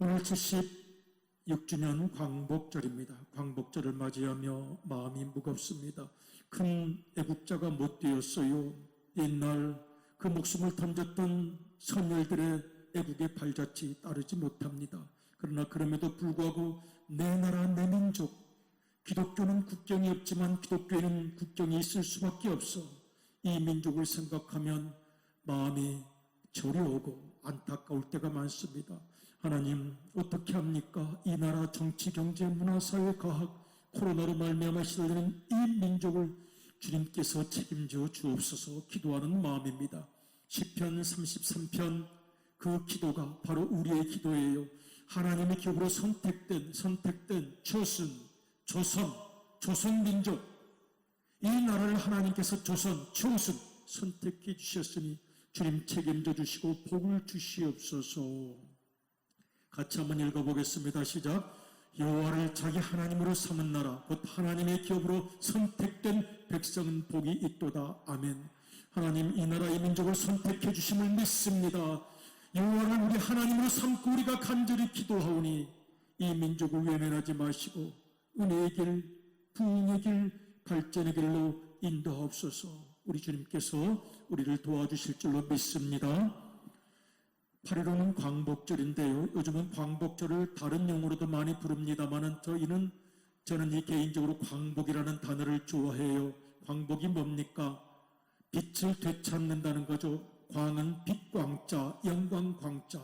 오늘 76주년 광복절입니다. 광복절을 맞이하며 마음이 무겁습니다. 큰 애국자가 못 되었어요. 옛날 그 목숨을 던졌던 선열들의 애국의 발자취 따르지 못합니다. 그러나 그럼에도 불구하고 내 나라 내 민족, 기독교는 국경이 없지만 기독교에는 국경이 있을 수밖에 없어. 이 민족을 생각하면 마음이 저려오고 안타까울 때가 많습니다. 하나님 어떻게 합니까? 이 나라 정치, 경제, 문화, 사회, 과학, 코로나로 말미암아 시달리는 이 민족을 주님께서 책임져 주옵소서 기도하는 마음입니다. 시편 33편 그 기도가 바로 우리의 기도예요. 하나님의 기업으로 선택된 조선 민족, 이 나라를 하나님께서 초선 선택해 주셨으니 주님 책임져 주시고 복을 주시옵소서. 같이 한번 읽어보겠습니다. 시작. 여호와를 자기 하나님으로 삼은 나라 곧 하나님의 기업으로 선택된 백성은 복이 있도다. 아멘. 하나님 이 나라 이 민족을 선택해 주심을 믿습니다. 여호와를 우리 하나님으로 삼고 우리가 간절히 기도하오니 이 민족을 외면하지 마시고 은혜의 길, 부흥의 길, 발전의 길로 인도하옵소서. 우리 주님께서 우리를 도와주실 줄로 믿습니다. 8.15는 광복절인데요. 요즘은 광복절을 다른 용어로도 많이 부릅니다만 저는 이 개인적으로 광복이라는 단어를 좋아해요. 광복이 뭡니까? 빛을 되찾는다는 거죠. 광은 빛광자, 영광광자,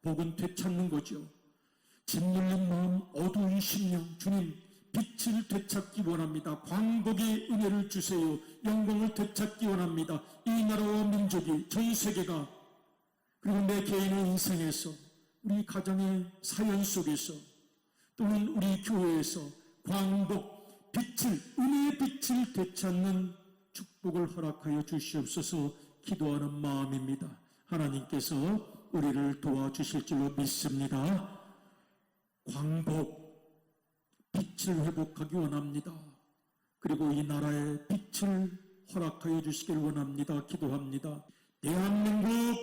복은 되찾는 거죠. 짓눌린 마음, 어두운 심령, 주님 빛을 되찾기 원합니다. 광복의 은혜를 주세요. 영광을 되찾기 원합니다. 이 나라와 민족이, 전 세계가, 그리고 내 개인의 인생에서, 우리 가정의 사연 속에서, 또는 우리 교회에서 광복, 은혜의 빛을 되찾는 축복을 허락하여 주시옵소서 기도하는 마음입니다. 하나님께서 우리를 도와주실 줄로 믿습니다. 광복, 빛을 회복하기 원합니다. 그리고 이 나라에 빛을 허락하여 주시길 원합니다. 기도합니다. 대한민국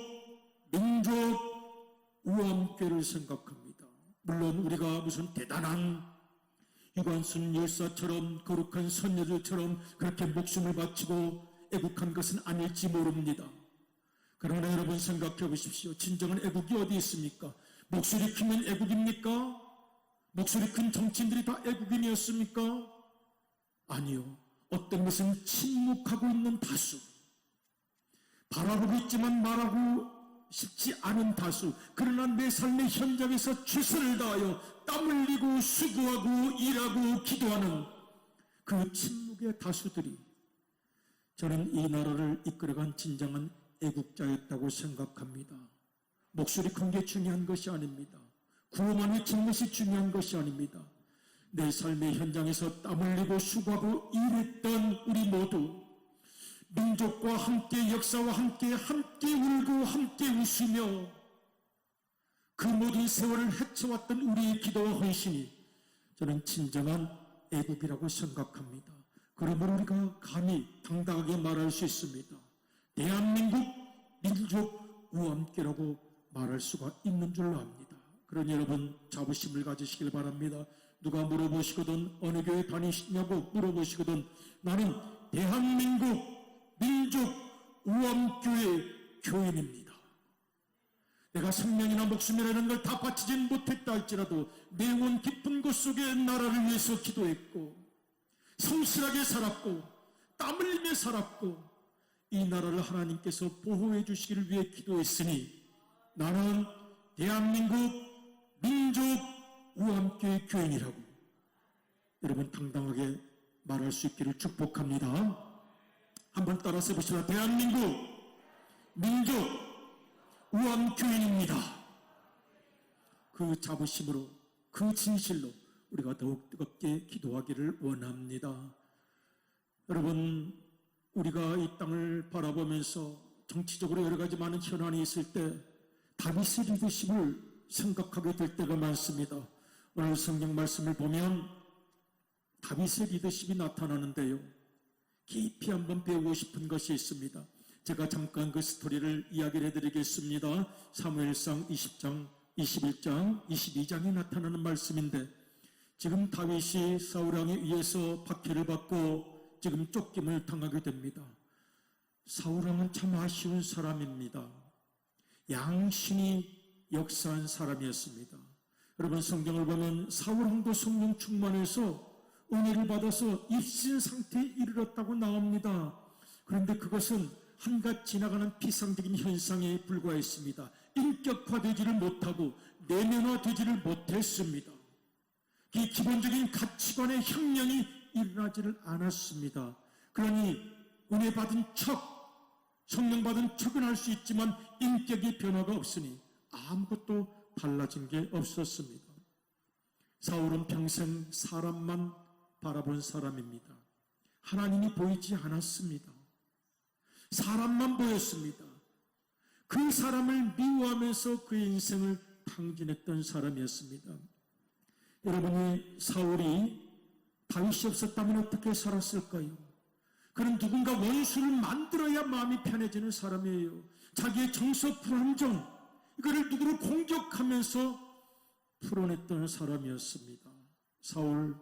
민족 우암교회를 생각합니다. 물론 우리가 무슨 대단한 유관순 열사처럼 거룩한 선녀들처럼 그렇게 목숨을 바치고 애국한 것은 아닐지 모릅니다. 그러나 여러분 생각해 보십시오. 진정한 애국이 어디 있습니까? 목소리 크면 애국입니까? 목소리 큰 정치인들이 다 애국인이었습니까? 아니요. 어떤 것은 침묵하고 있는 다수, 바라보고 있지만 말하고 싶지 않은 다수, 그러나 내 삶의 현장에서 최선을 다하여 땀 흘리고 수고하고 일하고 기도하는 그 침묵의 다수들이 저는 이 나라를 이끌어간 진정한 애국자였다고 생각합니다. 목소리 큰 게 중요한 것이 아닙니다. 구호만 외치는 것이 중요한 것이 아닙니다. 내 삶의 현장에서 땀 흘리고 수고하고 일했던 우리 모두 민족과 함께 역사와 함께 울고 함께 웃으며 그 모든 세월을 헤쳐왔던 우리의 기도와 헌신이 저는 진정한 애국이라고 생각합니다. 그러므로 우리가 감히 당당하게 말할 수 있습니다. 대한민국 민족 우암교라고 말할 수가 있는 줄로 압니다. 그러니 여러분 자부심을 가지시길 바랍니다. 누가 물어보시거든 어느 교회 다니시냐고 물어보시거든 나는 대한민국 민족 우암교회 교인입니다. 내가 생명이나 목숨이라는 걸 다 바치진 못했다 할지라도 내 영혼 깊은 곳 속에 나라를 위해서 기도했고 성실하게 살았고 땀 흘리며 살았고 이 나라를 하나님께서 보호해 주시기를 위해 기도했으니 나는 대한민국 민족 우암교회 교인이라고 여러분 당당하게 말할 수 있기를 축복합니다. 한번 따라서 해보시라. 대한민국 민족 우암교인입니다. 그 자부심으로 그 진실로 우리가 더욱 뜨겁게 기도하기를 원합니다. 여러분 우리가 이 땅을 바라보면서 정치적으로 여러 가지 많은 현안이 있을 때 다윗의 리더십을 생각하게 될 때가 많습니다. 오늘 성경 말씀을 보면 다윗의 리더십이 나타나는데요. 깊이 한번 배우고 싶은 것이 있습니다. 제가 잠깐 그 스토리를 이야기를 해드리겠습니다. 사무엘상 20장 21장, 22장에 나타나는 말씀인데 지금 다윗이 사울 왕에 의해서 박해를 받고 지금 쫓김을 당하게 됩니다. 사울 왕은 참 아쉬운 사람입니다. 양심이 역사한 사람이었습니다. 여러분 성경을 보면 사울 왕도 성령 충만해서 은혜를 받아서 입신 상태에 이르렀다고 나옵니다. 그런데 그것은 한갓 지나가는 피상적인 현상에 불과했습니다. 인격화되지를 못하고 내면화되지를 못했습니다. 이 기본적인 가치관의 혁명이 일어나지를 않았습니다. 그러니 은혜 받은 척, 성령 받은 척은 할 수 있지만 인격의 변화가 없으니 아무것도 달라진 게 없었습니다. 사울은 평생 사람만 바라본 사람입니다. 하나님이 보이지 않았습니다. 사람만 보였습니다. 그 사람을 미워하면서 그의 인생을 탕진했던 사람이었습니다. 여러분이 사울이 다윗이 없었다면 어떻게 살았을까요? 그는 누군가 원수를 만들어야 마음이 편해지는 사람이에요. 자기의 정서 불안정, 이거를 누구를 공격하면서 풀어냈던 사람이었습니다. 사울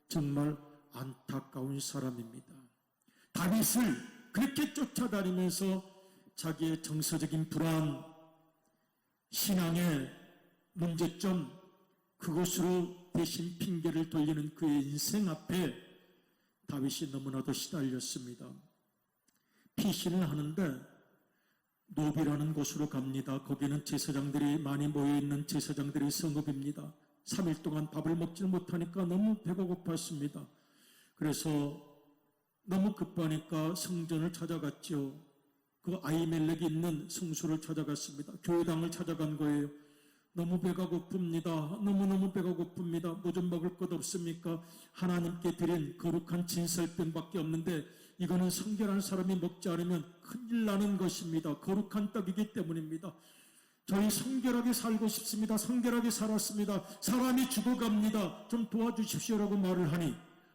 정말 안타까운 사람입니다. 다윗을 그렇게 쫓아다니면서 자기의 정서적인 불안, 신앙의 문제점, 그것으로 대신 핑계를 돌리는 그의 인생 앞에 다윗이 너무나도 시달렸습니다. 피신을 하는데 노비라는 곳으로 갑니다. 거기는 제사장들이 많이 모여있는 제사장들의 성읍입니다. 3일 동안 밥을 먹지 못하니까 너무 배가 고팠습니다. 그래서 너무 급하니까 성전을 찾아갔죠. 그 아히멜렉이 있는 성소를 찾아갔습니다. 교회당을 찾아간 거예요. 너무 배가 고픕니다. 너무너무 배가 고픕니다. 뭐 좀 먹을 것 없습니까? 하나님께 드린 거룩한 진설병밖에 없는데 이거는 성결한 사람이 먹지 않으면 큰일 나는 것입니다. 거룩한 떡이기 때문입니다. 저희 성결하게 살고 싶습니다. 성결하게 살았습니다. 사람이 죽어갑니다. 좀 도와주십시오라고 말을 하니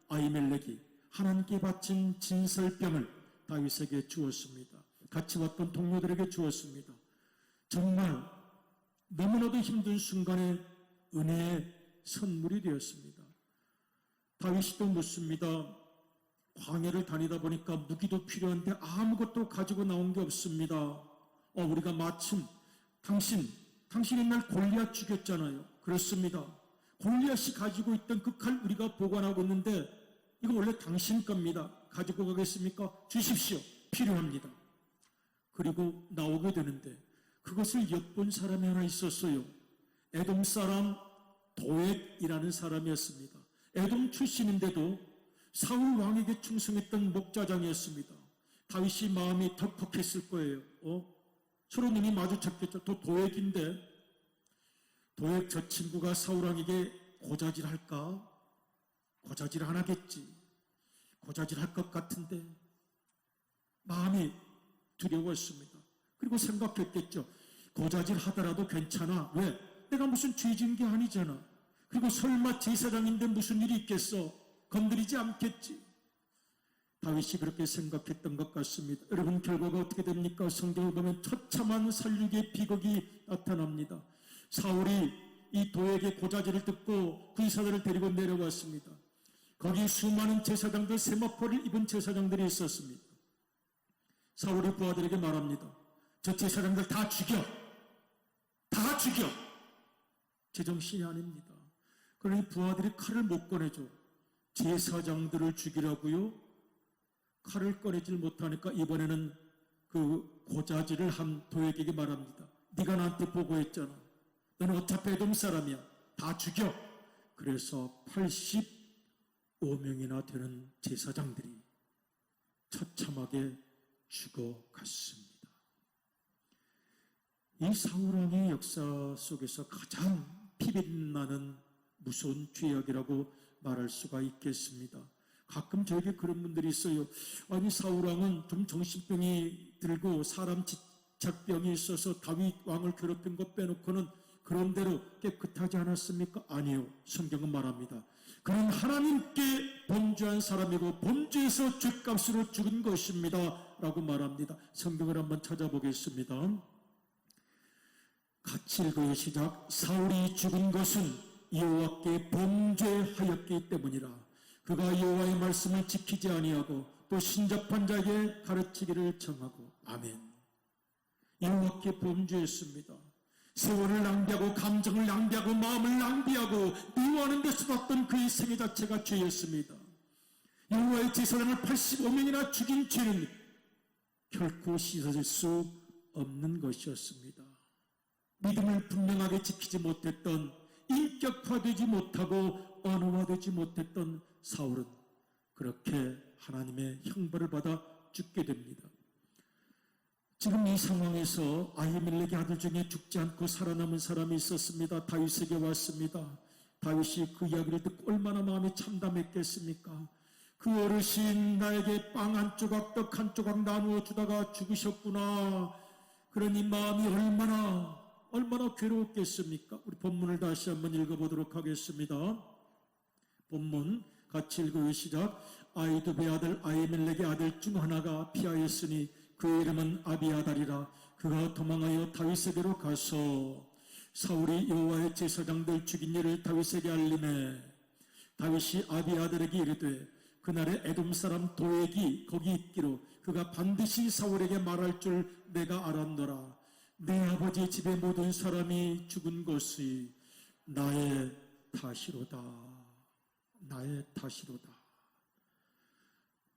아히멜렉이 하나님께 바친 진설병을 다윗에게 주었습니다. 같이 왔던 동료들에게 주었습니다. 정말 너무나도 힘든 순간에 은혜의 선물이 되었습니다. 다윗이 또 묻습니다. 광야를 다니다 보니까 무기도 필요한데 아무것도 가지고 나온 게 없습니다. 우리가 마침 당신 옛날 골리앗 죽였잖아요. 그렇습니다. 골리앗이 가지고 있던 그 칼 우리가 보관하고 있는데 이거 원래 당신 겁니다. 가지고 가겠습니까? 주십시오. 필요합니다. 그리고 나오게 되는데 그것을 엿본 사람이 하나 있었어요. 에돔 사람 도액이라는 사람이었습니다. 에돔 출신인데도 사울 왕에게 충성했던 목자장이었습니다. 다윗이 마음이 덕퍽했을 거예요. 서로 눈이 마주쳤겠죠. 또 도액인데 도액 저 친구가 사울 왕에게 고자질할까? 고자질 안 하겠지. 고자질할 것 같은데 마음이 두려웠습니다. 그리고 생각했겠죠. 고자질 하더라도 괜찮아. 왜? 내가 무슨 죄 지은 게 아니잖아. 그리고 설마 제사장인데 무슨 일이 있겠어? 건드리지 않겠지. 다윗이 그렇게 생각했던 것 같습니다. 여러분 결과가 어떻게 됩니까? 성경을 보면 처참한 살육의 비극이 나타납니다. 사울이 이 도액의 고자질을 듣고 군사들을 데리고 내려왔습니다. 거기 수많은 제사장들, 세마포를 입은 제사장들이 있었습니다. 사울이 부하들에게 말합니다. 저 제사장들 다 죽여. 다 죽여. 제정신이 아닙니다. 그러니 부하들이 칼을 못 꺼내줘. 제사장들을 죽이라고요? 칼을 꺼내질 못하니까 이번에는 그 고자질을 한 도액에게 말합니다. 네가 나한테 보고했잖아. 너는 어차피 에돔 사람이야. 다 죽여. 그래서 85명이나 되는 제사장들이 처참하게 죽어갔습니다. 이 사울왕의 역사 속에서 가장 피빛나는 무서운 죄악이라고 말할 수가 있겠습니다. 가끔 저에게 그런 분들이 있어요. 아니 사울왕은 좀 정신병이 들고 사람 집착병이 있어서 다윗 왕을 괴롭힌 것 빼놓고는 그런 대로 깨끗하지 않았습니까? 아니요. 성경은 말합니다. 그는 하나님께 범죄한 사람이고 범죄에서 죄값으로 죽은 것입니다. 라고 말합니다. 성경을 한번 찾아보겠습니다. 같이 읽어요. 시작. 사울이 죽은 것은 여호와께 범죄하였기 때문이라. 그가 여호와의 말씀을 지키지 아니하고 또 신접한 자에게 가르치기를 정하고. 아멘. 여호와께 범죄했습니다. 세월을 낭비하고 감정을 낭비하고 마음을 낭비하고 미워하는 데 쏟았던 그의 생애 자체가 죄였습니다. 여호와의 제사장을 85명이나 죽인 죄는 결코 씻어질 수 없는 것이었습니다. 믿음을 분명하게 지키지 못했던, 인격화되지 못하고 언어화되지 못했던 사울은 그렇게 하나님의 형벌을 받아 죽게 됩니다. 지금 이 상황에서 아히멜렉의 아들 중에 죽지 않고 살아남은 사람이 있었습니다. 다윗에게 왔습니다. 다윗이 그 이야기를 듣고 얼마나 마음이 참담했겠습니까? 그 어르신 나에게 빵 한 조각, 떡 한 조각 나누어 주다가 죽으셨구나. 그러니 마음이 얼마나 괴로웠겠습니까? 우리 본문을 다시 한번 읽어보도록 하겠습니다. 본문 같이 읽어요. 시작. 아이두베 아들 아히멜렉의 아들 중 하나가 피하였으니 그 이름은 아비아달이라. 그가 도망하여 다윗에게로 가서 사울이 여호와의 제사장들 죽인 일을 다윗에게 알리매 다윗이 아비아달에게 이르되 그날에 에돔 사람 도액이 거기 있기로 그가 반드시 사울에게 말할 줄 내가 알았노라. 내 아버지 집의 모든 사람이 죽은 것이 나의 탓이로다. 나의 탓이로다.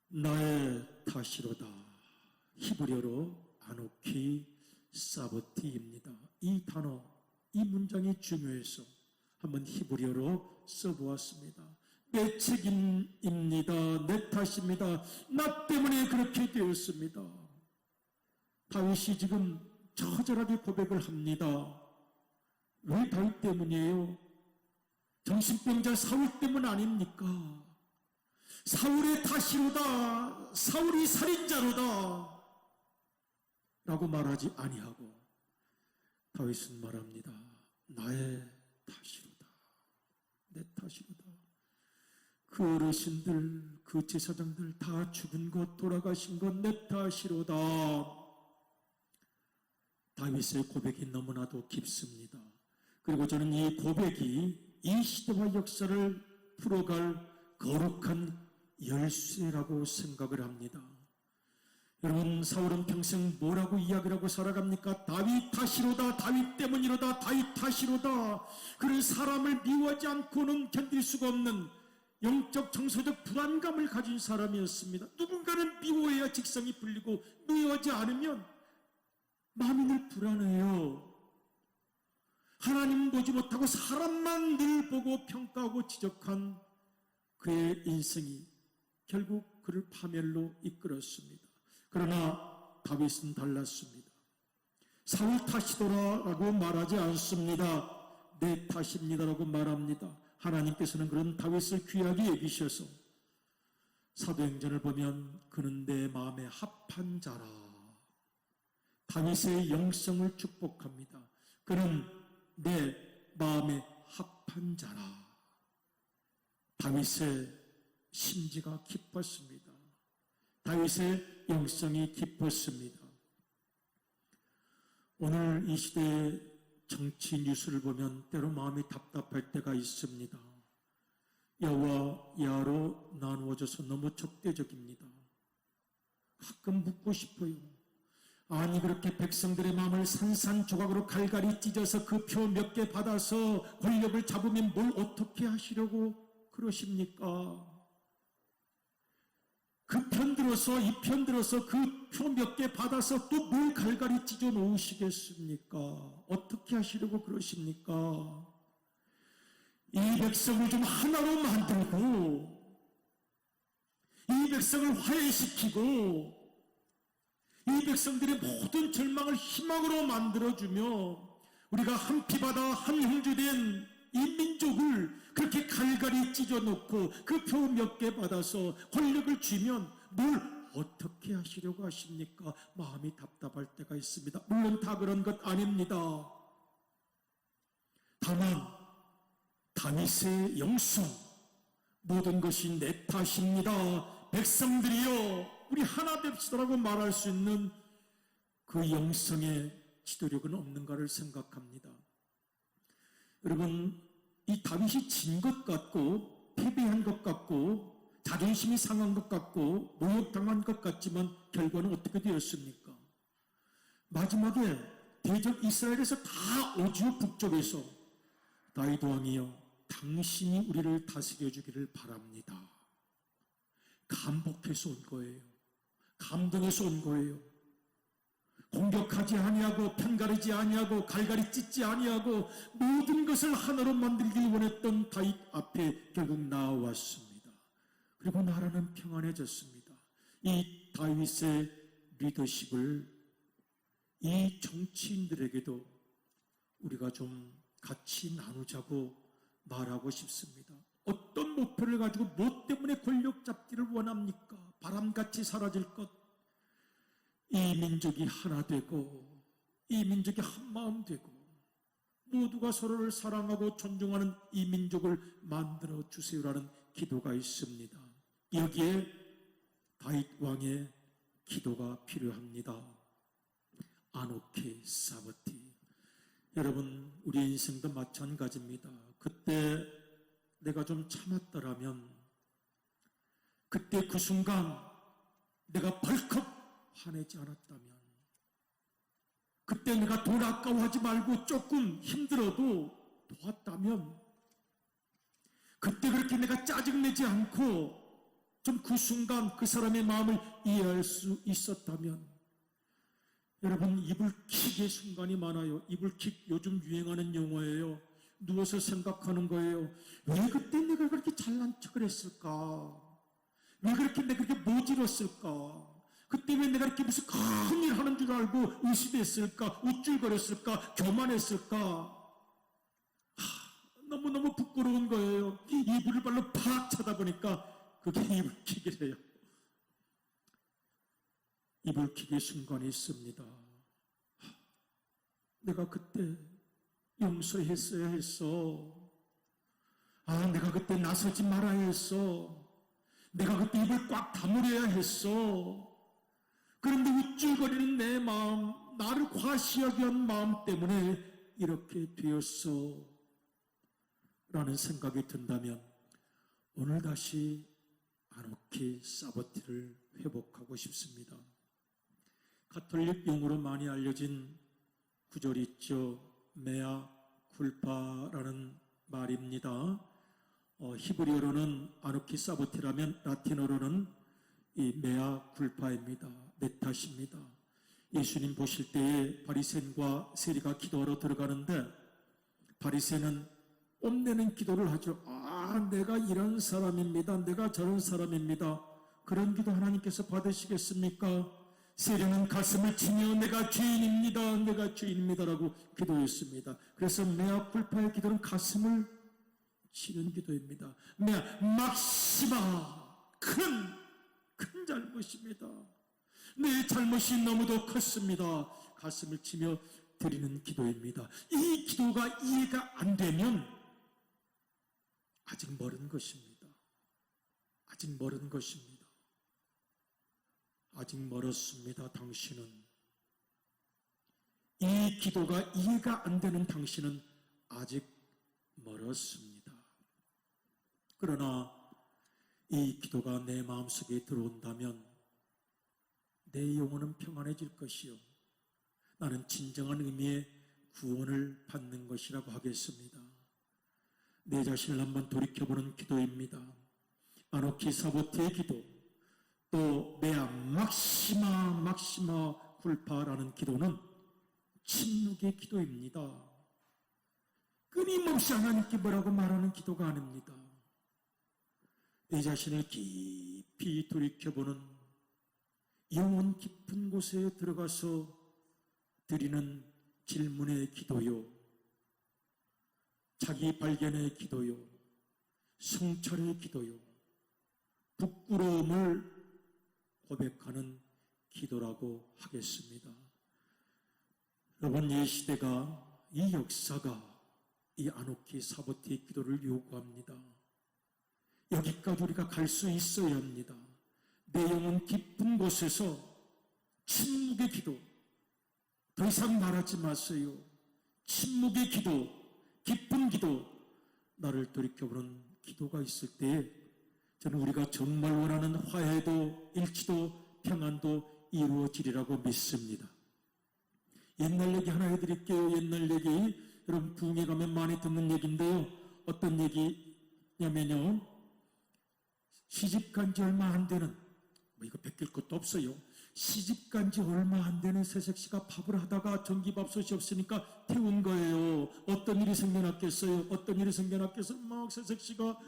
나의 탓이로다. 히브리어로 아노키 사보티입니다. 이 단어, 이 문장이 중요해서 한번 히브리어로 써보았습니다. 내 책임입니다. 내 탓입니다. 나 때문에 그렇게 되었습니다. 다윗이 지금 처절하게 고백을 합니다. 왜 다윗 때문이에요? 정신병자 사울 때문 아닙니까? 사울의 탓이로다. 사울이 살인자로다. 라고 말하지 아니하고 다윗은 말합니다. 나의 탓이로다. 내 탓이로다. 그 어르신들, 그 제사장들 다 죽은 것, 돌아가신 것 내 탓이로다. 다윗의 고백이 너무나도 깊습니다. 그리고 저는 이 고백이 이 시대와 역사를 풀어갈 거룩한 열쇠라고 생각을 합니다. 여러분, 사울은 평생 뭐라고 이야기를 하고 살아갑니까? 다윗 탓이로다. 다윗 때문이로다. 다윗 탓이로다. 그런 사람을 미워하지 않고는 견딜 수가 없는 영적 정서적 불안감을 가진 사람이었습니다. 누군가는 미워해야 직성이 풀리고 미워하지 않으면 마음이 늘 불안해요. 하나님 보지 못하고 사람만 늘 보고 평가하고 지적한 그의 인생이 결국 그를 파멸로 이끌었습니다. 그러나 다윗은 달랐습니다. 사울 탓이더라라고 말하지 않습니다. 내 탓입니다라고 말합니다. 하나님께서는 그런 다윗을 귀하게 여기셔서 사도행전을 보면 그는 내 마음에 합한 자라. 다윗의 영성을 축복합니다. 그는 내 마음에 합한 자라. 다윗의 심지가 깊었습니다. 다윗의 영성이 깊었습니다. 오늘 이 시대의 정치 뉴스를 보면 때로 마음이 답답할 때가 있습니다. 야와 야로 나누어져서 너무 적대적입니다. 가끔 묻고 싶어요. 아니 그렇게 백성들의 마음을 산산조각으로 갈갈이 찢어서 그 표 몇 개 받아서 권력을 잡으면 뭘 어떻게 하시려고 그러십니까? 그 편 들어서 이 편 들어서 그 표 몇 개 받아서 또 뭘 갈갈이 찢어 놓으시겠습니까? 어떻게 하시려고 그러십니까? 이 백성을 좀 하나로 만들고 이 백성을 화해시키고 이 백성들의 모든 절망을 희망으로 만들어주며 우리가 한 피바다 한 형제된 이 민족을 그렇게 갈갈이 찢어놓고 그 표 몇 개 받아서 권력을 쥐면 뭘 어떻게 하시려고 하십니까? 마음이 답답할 때가 있습니다. 물론 다 그런 것 아닙니다. 다만 다윗의 영성, 모든 것이 내 탓입니다. 백성들이여 우리 하나 됩시다라고 말할 수 있는 그 영성의 지도력은 없는가를 생각합니다. 여러분, 이 다윗이 진 것 같고 패배한 것 같고 자존심이 상한 것 같고 모욕당한 것 같지만 결과는 어떻게 되었습니까? 마지막에 대적 이스라엘에서 다 오지오 북쪽에서 다윗 왕이여 당신이 우리를 다스려 주기를 바랍니다. 감복해서 온 거예요. 감동해서 온 거예요. 공격하지 아니하고 편가르지 아니하고 갈갈이 찢지 아니하고 모든 것을 하나로 만들길 원했던 다윗 앞에 결국 나왔습니다. 그리고 나라는 평안해졌습니다. 이 다윗의 리더십을 이 정치인들에게도 우리가 좀 같이 나누자고 말하고 싶습니다. 어떤 목표를 가지고 뭐 때문에 권력 잡기를 원합니까? 바람같이 사라질 것. 이 민족이 하나 되고 이 민족이 한마음 되고 모두가 서로를 사랑하고 존중하는 이 민족을 만들어 주세요라는 기도가 있습니다. 여기에 다윗 왕의 기도가 필요합니다. 아노케 사버티. 여러분, 우리 인생도 마찬가지입니다. 그때 내가 좀 참았더라면, 그때 그 순간 내가 벌컥 화내지 않았다면, 그때 내가 돈 아까워하지 말고 조금 힘들어도 도왔다면, 그때 그렇게 내가 짜증내지 않고 좀 그 순간 그 사람의 마음을 이해할 수 있었다면, 여러분, 이불킥의 순간이 많아요. 이불킥 요즘 유행하는 용어예요. 누워서 생각하는 거예요. 왜 그때 내가 그렇게 잘난 척을 했을까? 왜 그렇게 내가 그렇게 모질었을까? 그때 왜 내가 이렇게 무슨 큰일 하는 줄 알고 의심했을까? 우쭐거렸을까? 교만했을까? 너무너무 부끄러운 거예요. 이불을 발로 팍 쳐다보니까 그게 이불킥이래요. 이불킥의 순간이 있습니다. 내가 그때 용서했어야 했어. 내가 그때 나서지 말아야 했어. 내가 그때 입을 꽉 다물어야 했어. 그런데 우쭐거리는 내 마음, 나를 과시하게 한 마음 때문에 이렇게 되었어. 라는 생각이 든다면 오늘 다시 아노케 사버티를 회복하고 싶습니다. 가톨릭 용어로 많이 알려진 구절이 있죠. 메아 쿨파라는 말입니다. 히브리어로는 아노케 사버티라면 라틴어로는 이 메아 쿨파입니다. 내 탓입니다. 예수님 보실 때에 바리새인과 세리가 기도하러 들어가는데 바리새인은 뽐내는 기도를 하죠. 내가 이런 사람입니다. 내가 저런 사람입니다. 그런 기도 하나님께서 받으시겠습니까? 세리는 가슴을 치며 내가 죄인입니다. 내가 죄인입니다라고 기도했습니다. 그래서 메아 쿨파의 기도는 가슴을 치는 기도입니다. 메아 막시마 큰 잘못입니다. 내 잘못이 너무도 컸습니다. 가슴을 치며 드리는 기도입니다. 이 기도가 이해가 안 되면 아직 멀은 것입니다. 아직 멀은 것입니다. 아직 멀었습니다. 당신은 이 기도가 이해가 안 되는 당신은 아직 멀었습니다. 그러나 이 기도가 내 마음속에 들어온다면 내 영혼은 평안해질 것이요 나는 진정한 의미의 구원을 받는 것이라고 하겠습니다. 내 자신을 한번 돌이켜보는 기도입니다. 아노케 사버티의 기도, 또 메아 막시마 쿨파라는 기도는 침묵의 기도입니다. 끊임없이 하나님께 뭐라고 말하는 기도가 아닙니다. 내 자신을 깊이 돌이켜보는 영혼 깊은 곳에 들어가서 드리는 질문의 기도요, 자기 발견의 기도요, 성찰의 기도요, 부끄러움을 고백하는 기도라고 하겠습니다. 여러분, 이 시대가, 이 역사가 이 아노케 사버티의 기도를 요구합니다. 여기까지 우리가 갈 수 있어야 합니다. 내 영혼 깊은 곳에서 침묵의 기도, 더 이상 말하지 마세요. 침묵의 기도, 기쁜 기도, 나를 돌이켜보는 기도가 있을 때에 저는 우리가 정말 원하는 화해도 일치도 평안도 이루어지리라고 믿습니다. 옛날 얘기 하나 해드릴게요. 옛날 얘기, 여러분 부흥회 가면 많이 듣는 얘기인데요. 어떤 얘기냐면요, 시집간 지 얼마 안 되는, 이거 베낄 것도 없어요. 시집간 지 얼마 안 되는 새색시가 밥을 하다가 전기밥솥이 없으니까 태운 거예요. 어떤 일이 생겨났겠어요? 어떤 일이 생겨났겠어요? 막 새색시가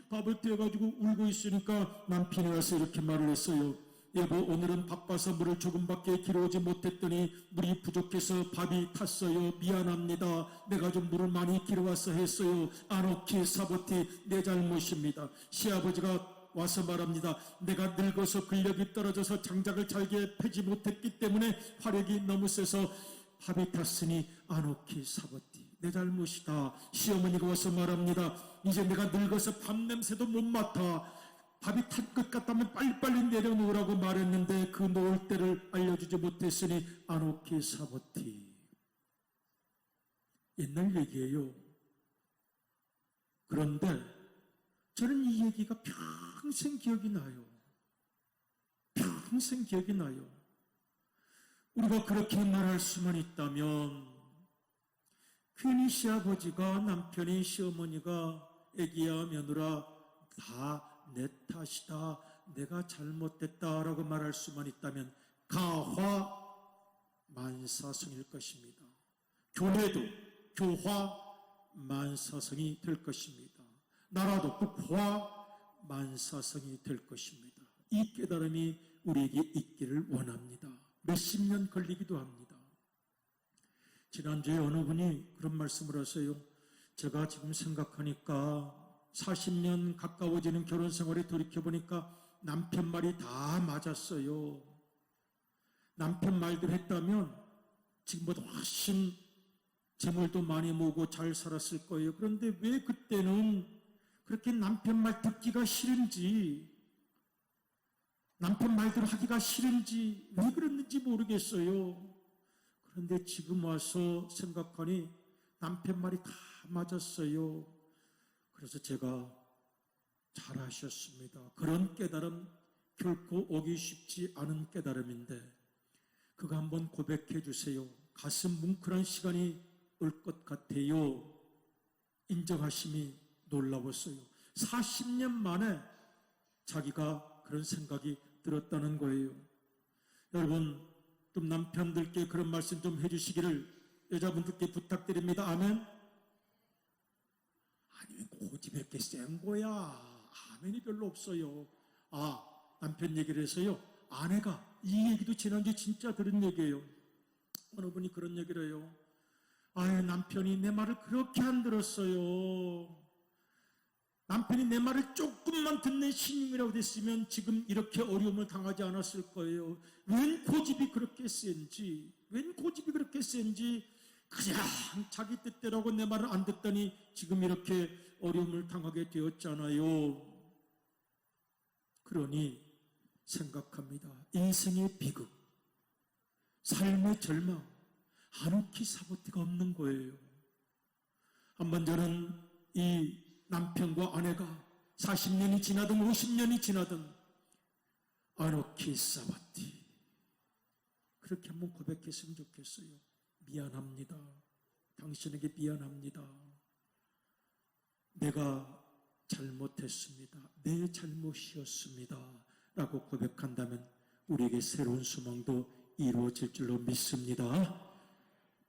밥을 태워가지고 울고 있으니까 남편이 와서 이렇게 말을 했어요. 여보, 오늘은 바빠서 물을 조금밖에 길어오지 못했더니 물이 부족해서 밥이 탔어요. 미안합니다. 내가 좀 물을 많이 길어와서 했어요. 아노키 사보티, 내 잘못입니다. 시아버지가 와서 말합니다. 내가 늙어서 근력이 떨어져서 장작을 잘게 패지 못했기 때문에 화력이 너무 세서 밥이 탔으니 아노키 사보티, 내 잘못이다. 시어머니가 와서 말합니다. 이제 내가 늙어서 밥 냄새도 못 맡아. 밥이 탄 것 같다면 빨리빨리 내려놓으라고 말했는데 그 놓을 때를 알려주지 못했으니 아노키 사보티. 옛날 얘기예요. 그런데 저는 이 얘기가 평생 기억이 나요. 평생 기억이 나요. 우리가 그렇게 말할 수만 있다면 괜히 시아버지가, 남편이, 시어머니가 애기야 며느라 다 내 탓이다, 내가 잘못됐다라고 말할 수만 있다면 가화만사성일 것입니다. 교회도 교화만사성이 될 것입니다. 나라도 국화만사성이 될 것입니다. 이 깨달음이 우리에게 있기를 원합니다. 몇십 년 걸리기도 합니다. 지난주에 어느 분이 그런 말씀을 하세요. 제가 지금 생각하니까 40년 가까워지는 결혼 생활에 돌이켜보니까 남편 말이 다 맞았어요. 남편 말대로 했다면 지금보다 훨씬 재물도 많이 모으고 잘 살았을 거예요. 그런데 왜 그때는 그렇게 남편 말 듣기가 싫은지, 남편 말대로 하기가 싫은지, 왜 그랬는지 모르겠어요. 그런데 지금 와서 생각하니 남편 말이 다 맞았어요. 그래서 제가 잘하셨습니다. 그런 깨달음 결코 오기 쉽지 않은 깨달음인데 그거 한번 고백해 주세요. 가슴 뭉클한 시간이 올 것 같아요. 인정하심이 놀라웠어요. 40년 만에 자기가 그런 생각이 들었다는 거예요. 여러분, 좀 남편들께 그런 말씀 좀 해주시기를 여자분들께 부탁드립니다. 아멘. 아니, 고집이 이렇게 센 거야. 아멘이 별로 없어요. 남편 얘기를 해서요. 아내가, 이 얘기도 지난주에 진짜 들은 얘기예요. 어느 분이 그런 얘기를 해요. 남편이 내 말을 그렇게 안 들었어요. 남편이 내 말을 조금만 듣는 신임이라고 됐으면 지금 이렇게 어려움을 당하지 않았을 거예요. 웬 고집이 그렇게 센지, 그냥 자기 뜻대로 하고 내 말을 안 듣더니 지금 이렇게 어려움을 당하게 되었잖아요. 그러니 생각합니다. 인생의 비극, 삶의 절망, 아노키 사보티가 없는 거예요. 한번 저는 이 남편과 아내가 40년이 지나든 50년이 지나든 아노키 사보티 그렇게 한번 고백했으면 좋겠어요. 미안합니다. 당신에게 미안합니다. 내가 잘못했습니다. 내 잘못이었습니다. 라고 고백한다면 우리에게 새로운 소망도 이루어질 줄로 믿습니다.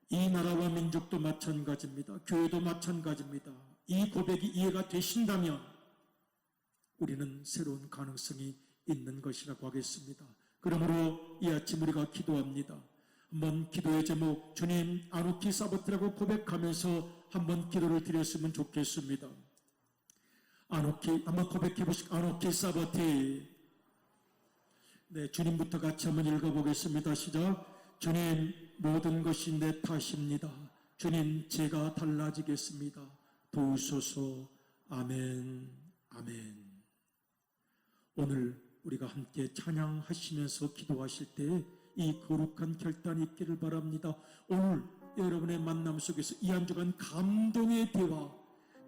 이 나라와 민족도 마찬가지입니다. 교회도 마찬가지입니다. 이 고백이 이해가 되신다면 우리는 새로운 가능성이 있는 것이라고 하겠습니다. 그러므로 이 아침 우리가 기도합니다. 한번 기도의 제목, 주님 아노키 사보티라고 고백하면서 한번 기도를 드렸으면 좋겠습니다. 아노키, 한번 고백해 보시고, 아노키 사보티. 네, 주님부터 같이 한번 읽어보겠습니다. 시작. 주님, 모든 것이 내 탓입니다. 주님, 제가 달라지겠습니다. 도우소서. 아멘, 아멘. 오늘 우리가 함께 찬양하시면서 기도하실 때 이 거룩한 결단이 있기를 바랍니다. 오늘 여러분의 만남 속에서 이 한 주간 감동의 대화,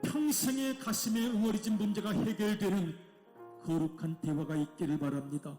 평생의 가슴에 응어리진 문제가 해결되는 거룩한 대화가 있기를 바랍니다.